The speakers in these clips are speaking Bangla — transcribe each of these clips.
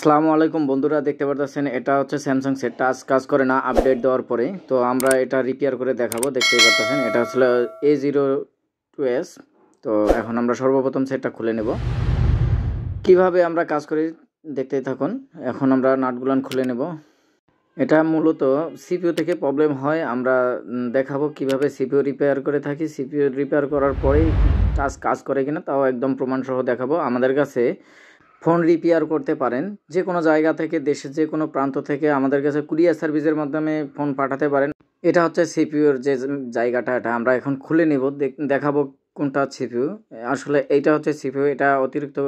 আসসালামু আলাইকুম বন্ধুরা, দেখতে পারতেছেন এটা হচ্ছে স্যামসাং সেট টাচ কাজ করে না আপডেট দেওয়ার পরে। তো আমরা এটা রিপেয়ার করে দেখাবো। দেখতেই পারতেছেন এটা আসলে A02s। তো এখন আমরা সর্বপ্রথম সেটটা খুলে নেব। কিভাবে আমরা কাজ করি দেখতেই থাকুন। এখন আমরা নাটগুলান খুলে নেব। এটা মূলত সিপিইউ থেকে প্রবলেম হয়, আমরা দেখাবো কিভাবে সিপিইউ রিপেয়ার করে থাকি। সিপিইউ রিপেয়ার করার পরেই টাচ কাজ করে কিনা তাও একদম প্রমাণসহ দেখাবো। আমাদের কাছে ফোন রিপেয়ার করতে পারেন যে কোনো জায়গা থেকে, দেশের যে কোনো প্রান্ত থেকে আমাদের কাছে কুরিয়ার সার্ভিসের মাধ্যমে ফোন পাঠাতে পারেন। এটা হচ্ছে সিপিইউর যে জায়গাটা, এটা আমরা এখন খুলে নিব, দেখাবো কোনটা সিপিইউ। আসলে এইটা হচ্ছে সিপিইউ। এটা অতিরিক্ত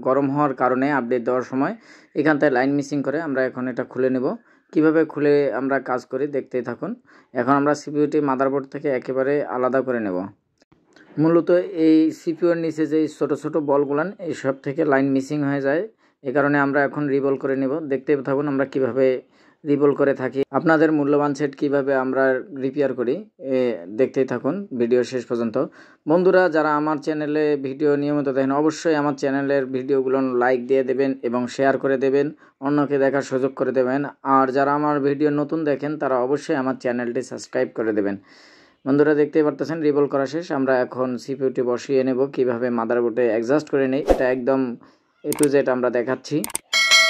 গরম হওয়ার কারণে আপডেট দেওয়ার সময় এখান থেকে লাইন মিসিং করে। আমরা এখন এটা খুলে নেব। কিভাবে খুলে আমরা কাজ করি দেখতেই থাকুন। এখন আমরা সিপিইউটি মাদারবোর্ড থেকে একেবারে আলাদা করে নেব। মূলত এই সিপিইউর নিচে যে ছোট ছোট বলগুলান এইসব থেকে লাইন মিসিং হয়ে যায়, এই কারণে আমরা এখন রিবল করে নেব। দেখতে থাকুন আমরা কিভাবে রিবল করে থাকি। আপনাদের মূল্যবান সেট কিভাবে আমরা রিপেয়ার করি দেখতেই থাকুন ভিডিও শেষ পর্যন্ত। বন্ধুরা, যারা আমার চ্যানেলে ভিডিও নিয়মিত দেখেন অবশ্যই আমার চ্যানেলের ভিডিওগুলো লাইক দিয়ে দেবেন এবং শেয়ার করে দেবেন, অন্যকে দেখার সুযোগ করে দেবেন। আর যারা আমার ভিডিও নতুন দেখেন তারা অবশ্যই আমার চ্যানেলটি সাবস্ক্রাইব করে দেবেন। বন্ধুরা, দেখতেই পারতেছেন রিবল করা শেষ। আমরা এখন সিপিইউটি বসিয়ে নেব, কিভাবে মাদারবোর্ডে অ্যাডজাস্ট করে নেই এটা একদম A to Z আমরা দেখাচ্ছি।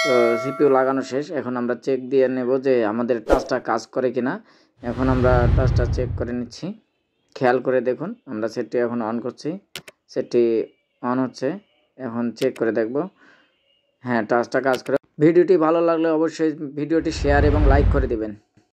তো সিপিইউ লাগানো শেষ। এখন আমরা চেক দিয়ে নেব যে আমাদের টাচটা কাজ করে কিনা। এখন আমরা টাচটা চেক করে নিচ্ছি। খেয়াল করে দেখুন, আমরা সেটটি এখন অন করছি। সেটটি অন হচ্ছে, এখন চেক করে দেখব। হ্যাঁ, টাচটা কাজ করে। ভিডিওটি ভালো লাগলে অবশ্যই ভিডিওটি শেয়ার এবং লাইক করে দিবেন।